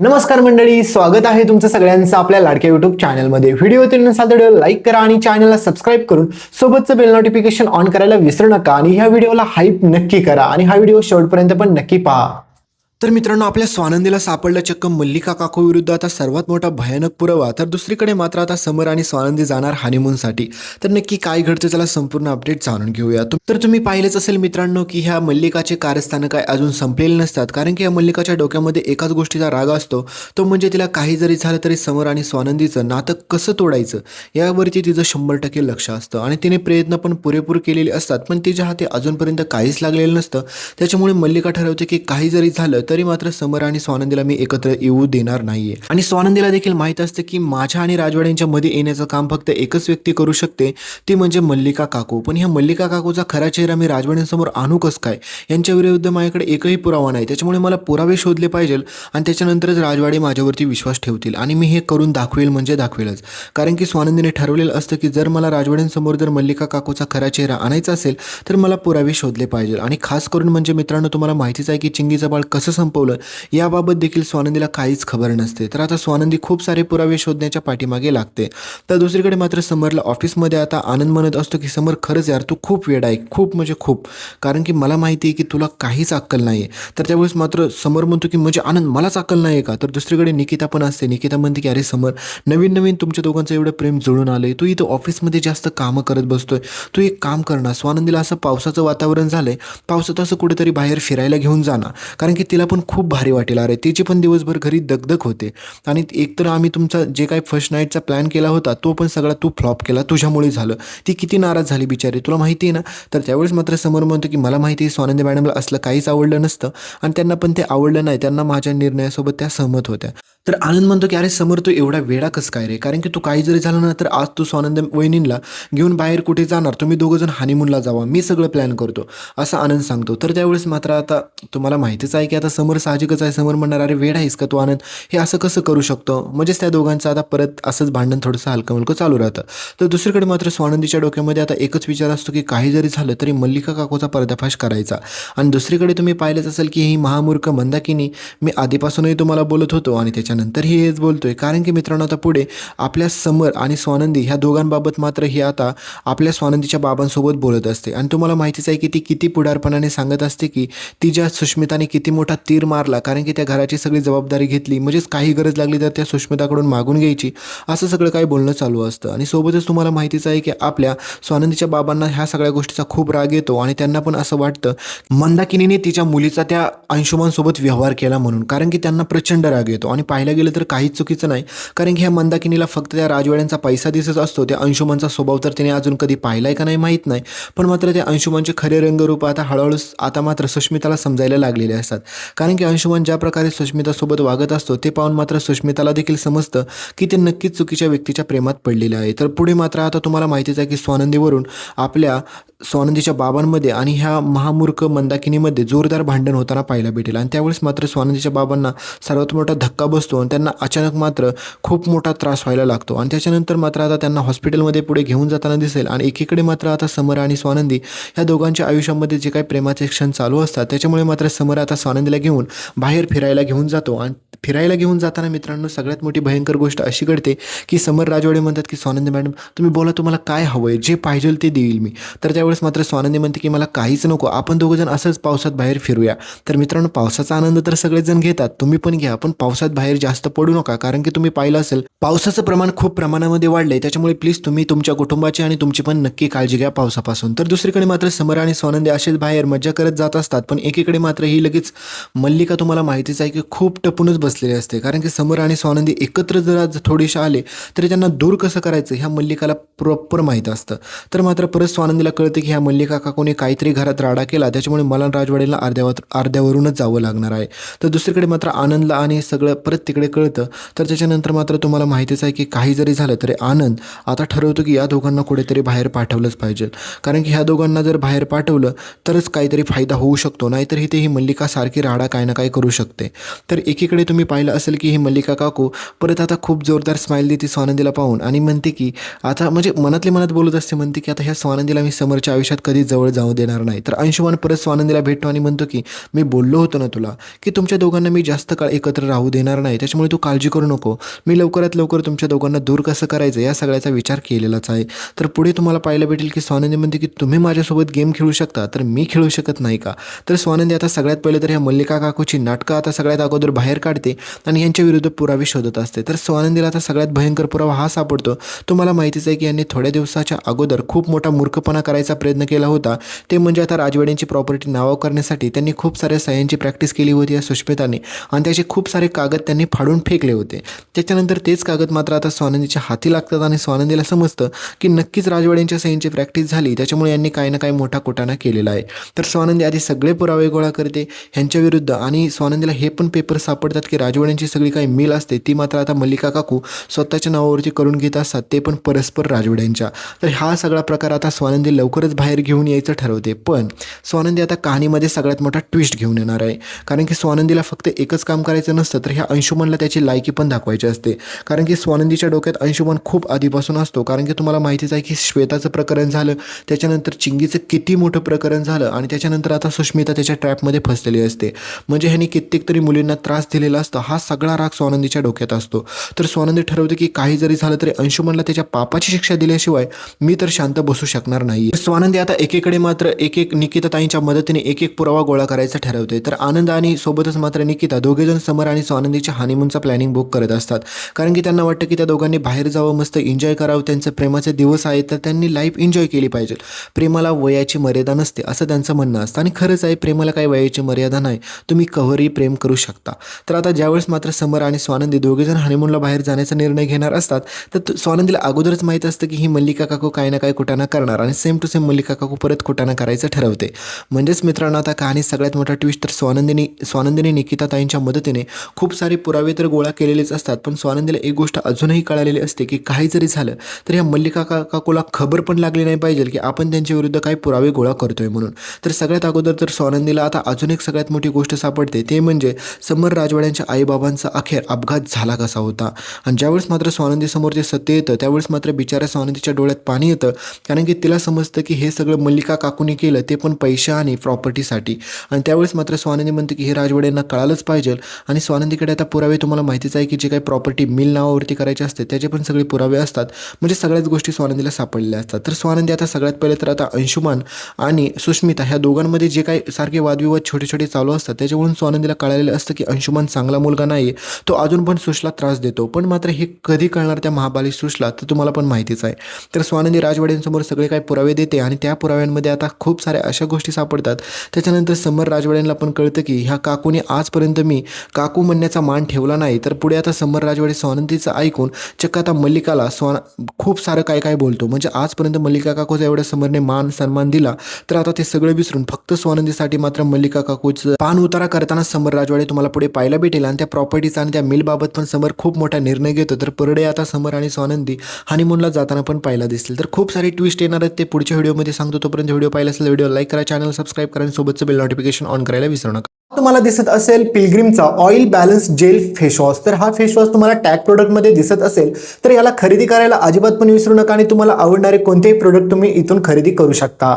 नमस्कार मंडळी, स्वागत आहे तुमचं सगळ्यांचं आपल्या लाडक्या युट्यूब चॅनलमध्ये. व्हिडिओ नसाल तर व्हिडिओ लाईक करा आणि चॅनलला सबस्क्राईब करून सोबतचं बेल नोटिफिकेशन ऑन करायला विसरू नका. आणि ह्या व्हिडिओला हाईप नक्की करा आणि हा व्हिडिओ शेवटपर्यंत पण नक्की पहा. तर मित्रांनो, आपल्या स्वानंदीला सापडला चक्क मल्लिका काकू विरुद्ध आता सर्वात मोठा भयानक पुरावा. तर दुसरीकडे मात्र आता समर आणि स्वानंदी जाणार हनीमूनसाठी. तर नक्की काय घडतं त्याला संपूर्ण अपडेट जाणून घेऊया. तर तुम्ही पाहिलेच असेल मित्रांनो की ह्या मल्लिकाचे कारस्थानं काय अजून संपलेले नसतात, कारण की या मल्लिकाच्या डोक्यामध्ये एकाच गोष्टीचा राग असतो, तो म्हणजे तिला काही जरी झालं तरी समर आणि स्वानंदीचं नातं कसं तोडायचं यावरती तिचं 100% लक्ष असतं. आणि तिने प्रयत्न पण पुरेपूर केलेले असतात, पण तिच्या हाती अजूनपर्यंत काहीच लागलेलं नसतं. त्याच्यामुळे मल्लिका ठरवते की काही जरी झालं तरी मात्र समर आणि स्वानंदीला मी एकत्र येऊ देणार नाहीये. आणि स्वानंदीला देखील माहित असतं की माझ्या आणि राजवाड्यांच्या मध्ये येण्याचं काम फक्त एकच व्यक्ती करू शकते, ती म्हणजे मल्लिका काकू. पण ह्या मल्लिका काकूचा खरा चेहरा मी राजवाड्यांसमोर आणू कसं काय? यांच्या विरुद्ध माझ्याकडे एकही पुरावा नाही. त्याच्यामुळे मला पुरावे शोधले पाहिजे आणि त्याच्यानंतरच राजवाडे माझ्यावरती विश्वास ठेवतील आणि मी हे करून दाखवेल म्हणजे दाखवेलच. कारण की स्वानंदीने ठरवलेलं असतं की जर मला राजवाड्यांसमोर जर मल्लिका काकूचा खरा चेहरा आणायचा असेल तर मला पुरावे शोधले पाहिजे. आणि खास करून म्हणजे मित्रांनो, तुम्हाला माहितीच आहे की चिंगीचं बाळ कसं संपवलं याबाबत देखील स्वानंदीला काहीच खबर नसते. तर आता स्वानंदी खूप सारे पुरावे शोधण्याच्या पाठीमागे लागते. तर दुसरीकडे मात्र समरला ऑफिसमध्ये आता आनंद म्हणत असतो की समर, खरंच यार तू खूप वेडा आहे, खूप म्हणजे खूप, कारण की मला माहिती आहे की तुला काहीच अक्कल नाही आहे. तर त्यावेळेस मात्र समर म्हणतो की म्हणजे आनंद, मलाच अक्कल नाही आहे का? तर दुसरीकडे निकिता पण असते. निकिता म्हणते की अरे समर, नवीन नवीन तुमच्या दोघांचं एवढं प्रेम जुळून आलंय, तू इथं ऑफिसमध्ये जास्त कामं करत बसतोय, तू एक काम कर ना, स्वानंदीला असं पावसाचं वातावरण झालंय, पावसात असं कुठेतरी बाहेर फिरायला घेऊन जाणार, कारण की तिला पण खूप भारी वाटेल. अरे तिची पण दिवसभर घरी दगदग होते. आणि एकतर आम्ही तुमचा जे काही फर्स्ट नाईटचा प्लॅन केला होता तो पण सगळा तू फ्लॉप केला, तुझ्यामुळे झालं. ती किती नाराज झाली बिचारी, तुला माहिती आहे ना? तर त्यावेळेस मात्र समोर म्हणतो की मला माहिती आहे स्वानंदी मॅडमला असलं काहीच आवडलं नसतं आणि त्यांना पण ते आवडलं नाही, त्यांना माझ्या निर्णयासोबत त्या सहमत होत्या. तर आनंद म्हणतो की अरे समोर तू एवढा वेडा कसं काय रे? कारण की तू काही जरी झालं ना तर आज तू स्वानंद वहिनींना घेऊन बाहेर कुठे जाणार, तुम्ही दोघं जण हनीमूनला जावा, मी सगळं प्लॅन करतो, असं आनंद सांगतो. तर त्यावेळेस मात्र आता तुम्हाला माहितीच आहे की आता समोर साहजिकच आहे, समोर म्हणणार अरे वेडा आहेस का तू आनंद, हे असं कसं करू शकतो? म्हणजेच त्या दोघांचं आता परत असंच भांडण थोडंसं हलकं मुलकं चालू राहतं. तर दुसरीकडे मात्र स्वानंदीच्या डोक्यामध्ये आता एकच विचार असतो की काही जरी झालं तरी मल्लिका काकूचा पर्दाफाश करायचा. आणि दुसरीकडे तुम्ही पाहिलंच असेल की ही महामूर्ख मंदाकिनी, मी आधीपासूनही तुम्हाला बोलत होतो आणि त्याच्यानंतरही हेच बोलतोय, कारण की मित्रांनो आता पुढे आपल्या समर आणि स्वानंदी ह्या दोघांबाबत मात्र ही आता आपल्या स्वानंदीच्या बाबांसोबत बोलत असते. आणि तुम्हाला माहितीच आहे की ती किती पुढारपणाने सांगत असते की तिच्या सुष्मिताने किती मोठा तीर मारला, कारण की त्या घराची सगळी जबाबदारी घेतली, म्हणजेच काही गरज लागली तर त्या सुष्मिताकडून मागून घ्यायची, असं सगळं काही बोलणं चालू असतं. आणि सोबतच तुम्हाला माहितीच आहे की आपल्या स्वानंदीच्या बाबांना ह्या सगळ्या गोष्टीचा खूप राग येतो आणि त्यांना पण असं वाटतं मंदाकिनीने तिच्या मुलीचा त्या अंशुमानसोबत व्यवहार केला म्हणून, कारण की त्यांना प्रचंड राग येतो. आणि पाहायला गेलं तर काहीच चुकीचं नाही, कारण की ह्या मंदाकिनीला फक्त त्या राजवाड्यांचा पैसा दिसत असतो, त्या अंशुमानचा स्वभाव तर तिने अजून कधी पाहिलाय का नाही माहीत नाही, पण मात्र त्या अंशुमानचे खरे रंगरूप आता हळूहळू आता मात्र सुष्मिताला समजायला लागलेले असतात. कारण की अंशुमान ज्या प्रकारे सुष्मितासोबत वागत असतो ते पाहून मात्र सुष्मिताला देखील समजतं की ते नक्कीच चुकीच्या व्यक्तीच्या प्रेमात पडलेले आहे. तर पुढे मात्र आता तुम्हाला माहितीच आहे की स्वानंदीवरून आपल्या स्वानंदीच्या बाबांमध्ये आणि ह्या महामूर्ख मंदाकिनीमध्ये जोरदार भांडण होताना पाहायला भेटेल. आणि त्यावेळेस मात्र स्वानंदीच्या बाबांना सर्वात मोठा धक्का बसतो आणि त्यांना अचानक मात्र खूप मोठा त्रास व्हायला लागतो. आणि त्याच्यानंतर मात्र आता त्यांना हॉस्पिटलमध्ये पुढे घेऊन जाताना दिसेल. आणि एकीकडे मात्र आता समर आणि स्वानंदी ह्या दोघांच्या आयुष्यामध्ये जे काही प्रेमाचे क्षण चालू असतात त्याच्यामुळे मात्र समर आता स्वानंदीला घेऊन बाहेर फिरायला घेऊन जातो. आणि फिरायला घेऊन जाताना मित्रांनो सगळ्यात मोठी भयंकर गोष्ट अशी घडते की समर राजवाडे म्हणतात की स्वानंदी मॅडम तुम्ही बोला, तुम्हाला काय हवं आहे, जे पाहिजे ते देईल मी. तर त्यावेळेस मात्र स्वानंदी म्हणते की मला काहीच नको, आपण दोघंजण असंच पावसात बाहेर फिरूया. तर मित्रांनो, पावसाचा आनंद तर सगळेच जण घेतात, तुम्ही पण घ्या, पण पावसात बाहेर जास्त पडू नका, कारण की तुम्ही पाहिलं असेल पावसाचं प्रमाण खूप प्रमाणामध्ये वाढलंय. त्याच्यामुळे प्लीज तुम्ही तुमच्या कुटुंबाची आणि तुमची पण नक्की काळजी घ्या पावसापासून. तर दुसरीकडे मात्र समर आणि स्वानंदी असेच बाहेर मज्जा करत जात असतात, पण एकीकडे मात्र ही लगेच मल्लिका तुम्हाला माहितीच आहे की खूप टपूनच बसलेली असते, कारण की समर आणि स्वानंदी एकत्र जर आज थोडेसे आले तरी त्यांना दूर कसं करायचं ह्या मल्लिकाला प्रॉपर माहीत असतं. तर मात्र परत स्वानंदीला कळते की ह्या मल्लिका काकूने काहीतरी घरात राडा केला, त्याच्यामुळे मला राजवाडीला अर्ध्यावरूनच जावं लागणार आहे. तर दुसरीकडे मात्र आनंदला आणि सगळं परत तिकडे कळतं. तर त्याच्यानंतर मात्र तुम्हाला माहितीच आहे की काही जरी झालं तरी आनंद आता ठरवतो की या दोघांना कुठेतरी बाहेर पाठवलंच पाहिजे, कारण की ह्या दोघांना जर बाहेर पाठवलं तरच काहीतरी फायदा होऊ शकतो, नाहीतर इथे ही मल्लिका सारखी राडा काय ना काय करू शकते. तर एकीकडे तुम्ही तुम्ही पाहिलं असेल की ही मल्लिका काकू परत आता खूप जोरदार स्माईल देते स्वानंदीला पाहून आणि म्हणते की आता म्हणजे मनातली मनात बोलत असते, म्हणते की आता ह्या स्वानंदीला मी समोरच्या आयुष्यात कधीच जवळ जाऊ देणार नाही. तर अंशुमान परत स्वानंदीला भेटतो आणि म्हणतो की मी बोललो होतो ना तुला की तुमच्या दोघांना मी जास्त काळ एकत्र राहू देणार नाही, त्याच्यामुळे तू काळजी करू नको. मी लवकरात लवकर तुमच्या दोघांना दूर कसं करायचं या सगळ्याचा विचार केलेलाच आहे. तर पुढे तुम्हाला पाहायला भेटेल की स्वानंदी म्हणते की तुम्ही माझ्यासोबत गेम खेळू शकता तर मी खेळू शकत नाही का. तर स्वानंदी आता सगळ्यात पहिले तर ह्या मल्लिका काकूची नाटकं आता सगळ्यात अगोदर बाहेर काढते आणि यांच्या विरुद्ध पुरावे शोधत असते. तर स्वानंदीला आता सगळ्यात भयंकर पुरावा हा सापडतो. तुम्हाला माहितीच आहे की यांनी थोड्या दिवसाच्या अगोदर खूप मोठा मूर्खपणा करायचा प्रयत्न केला होता. ते म्हणजे आता राजवाड्यांची प्रॉपर्टी नावावर करण्यासाठी त्यांनी खूप साऱ्या सह्यांची प्रॅक्टिस केली होती या सुष्मिताने आणि त्याचे खूप सारे कागद त्यांनी फाडून फेकले होते. त्याच्यानंतर तेच कागद मात्र आता स्वानंदीच्या हाती लागतात आणि स्वानंदीला समजतं की नक्कीच राजवाड्यांच्या सह्यांची प्रॅक्टिस झाली, त्याच्यामुळे यांनी काही ना काही मोठा कुटाणा केलेला आहे. तर स्वानंदी आधी सगळे पुरावे गोळा करते ह्यांच्या विरुद्ध आणि स्वानंदीला हे पण पेपर सापडतात की राजवाड्यांची सगळी काही मिल असते ती मात्र आता मल्लिका काकू स्वतःच्या नावावरती करून घेत असतात, ते पण परस्पर राजवाड्यांच्या. तर हा सगळा प्रकार आता स्वानंदी लवकरच बाहेर घेऊन यायचं ठरवते. पण स्वानंदी आता कहाणीमध्ये सगळ्यात मोठा ट्विस्ट घेऊन येणार आहे, कारण की स्वानंदीला फक्त एकच काम करायचं नसतं तर ह्या अंशुमनला त्याची लायकी पण दाखवायची असते. कारण की स्वानंदीच्या डोक्यात अंशुमन खूप आधीपासून असतो, कारण की तुम्हाला माहितीच आहे की श्वेताचं प्रकरण झालं, त्याच्यानंतर चिंगीचं किती मोठं प्रकरण झालं आणि त्याच्यानंतर आता सुष्मिता त्याच्या ट्रॅपमध्ये फसलेली असते. म्हणजे ह्यांनी कित्येक तरी मुलींना त्रास दिलेला असतो. हा सगळा राग स्वानंदीच्या डोक्यात असतो. तर स्वानंदी ठरवते की काही जरी झालं तरी अंशुमनला त्याच्या पापाची शिक्षा दिल्याशिवाय मी तर शांत बसू शकणार नाही. स्वानंदी आता एकीकडे मात्र एक एक निकिता ताईंच्या मदतीने एक एक पुरावा गोळा करायचा ठरवते. तर आनंद आणि सोबतच मात्र निकिता दोघेजण समर आणि स्वानंदीच्या हनीमूनचा प्लॅनिंग बुक करत असतात, कारण की त्यांना वाटतं की त्या दोघांनी बाहेर जावं, मस्त एन्जॉय करावं. त्यांचे प्रेमाचे दिवस आहेत तर त्यांनी लाईफ एन्जॉय केली पाहिजे. प्रेमाला वयाची मर्यादा नसते असं त्यांचं म्हणणं असतं आणि खरंच आहे, प्रेमाला काही वयाची मर्यादा नाही, तुम्ही कव्हरही प्रेम करू शकता. तर आता ज्यावेळेस मात्र समर आणि स्वानंदी दोघेजण हनीमूनला बाहेर जाण्याचा निर्णय घेणार असतात तर स्वानंदीला अगोदरच माहीत असतं की ही मल्लिका काकू काही ना काही कुटाणा करणार आणि सेम टू सेम मल्लिका काकू परत कुटाणा करायचं ठरवते. म्हणजेच मित्रांनो आता कहाणी सगळ्यात मोठा ट्विस्ट तर स्वानंदीने निकिता ताईंच्या मदतीने खूप सारे पुरावे तर गोळा केलेलेच असतात, पण स्वानंदीला एक गोष्ट अजूनही कळालेली असते की काही जरी झालं तर ह्या मल्लिका काकूला खबर पण लागली नाही पाहिजे की आपण त्यांच्या विरुद्ध काही पुरावे गोळा करतोय म्हणून. तर सगळ्यात अगोदर तर स्वानंदीला आता अजून एक सगळ्यात मोठी गोष्ट सापडते, ते म्हणजे समर राजवाड्यांच्या आईबाबांचा अखेर अपघात झाला कसा होता. आणि ज्यावेळेस मात्र स्वानंदी समोर ते सत्य येतं त्यावेळेस मात्र बिचाऱ्या स्वानंदीच्या डोळ्यात पाणी येतं, कारण की तिला समजतं की हे सगळं मल्लिका काकूने केलं ते पण पैसा आणि प्रॉपर्टीसाठी. आणि त्यावेळेस मात्र स्वानंदी म्हणते की हे राजवाड्यांना कळालंच पाहिजे. आणि स्वानंदीकडे आता पुरावे तुम्हाला माहितीच आहे की जे काही प्रॉपर्टी मिल नावावरती करायचे असते त्याचे पण सगळे पुरावे असतात, म्हणजे सगळ्याच गोष्टी स्वानंदीला सापडलेल्या असतात. तर स्वानंदी आता सगळ्यात पहिले तर आता अंशुमान आणि सुष्मिता ह्या दोघांमध्ये जे काही सारखे वादविवाद छोटे छोटे चालू असतात त्याच्यावरून स्वानंदीला कळालेलं असतं की अंशुमान चांगला मुलगा नाही, तो अजून पण सुशला त्रास देतो. पण मात्र हे कधी कळणार त्या महाबाली सुशला तर तुम्हाला पण माहितीच आहे. तर स्वानंदी राजवाड्यांसमोर सगळे काही पुरावे देते आणि त्या पुराव्यांमध्ये आता खूप साऱ्या अशा गोष्टी सापडतात. त्याच्यानंतर समर राजवाड्यांना पण कळतं की ह्या काकूने आजपर्यंत मी काकू म्हणण्याचा मान ठेवला नाही. तर पुढे आता समर राजवाडे स्वानंदीचं ऐकून चक्क आता मल्लिकाला खूप सारं काय काय बोलतो. म्हणजे आजपर्यंत मल्लिका काकूचा एवढ्या समरने मान सन्मान दिला तर आता ते सगळं विसरून फक्त स्वानंदीसाठी मात्र मल्लिका काकूचं पान उतारा करताना समर राजवाडे तुम्हाला पुढे पाहायला भेटेल. आणि त्या प्रॉपर्टीचा आणि त्या मिलबाबत पण समर खूप मोठा निर्णय घेतो. तर पुढे आता समर आणि स्वानंदी हनीमूनला जाताना पण पाहायला दिसतील. तर खूप सारे ट्विस्ट येणार आहेत ते पुढच्या व्हिडिओमध्ये सांगतो. तोपर्यंत व्हिडिओ पाहिला असेल व्हिडिओ लाईक करा, चॅनल सबस्क्राईब करा आणि सोबतचं बेल नोटिफिकेशन ऑन करायला विसरू नका. तुम्हाला दिसत असेल पिलग्रिमचा oil balance gel face wash. तर हा फेस वॉश तुम्हाला टॅग प्रोडक्टमध्ये दिसत असेल तर याला खरेदी करायला अजिबात पण विसरू नका आणि तुम्हाला आवडणारे कोणतेही प्रोडक्ट तुम्ही इथून खरेदी करू शकता.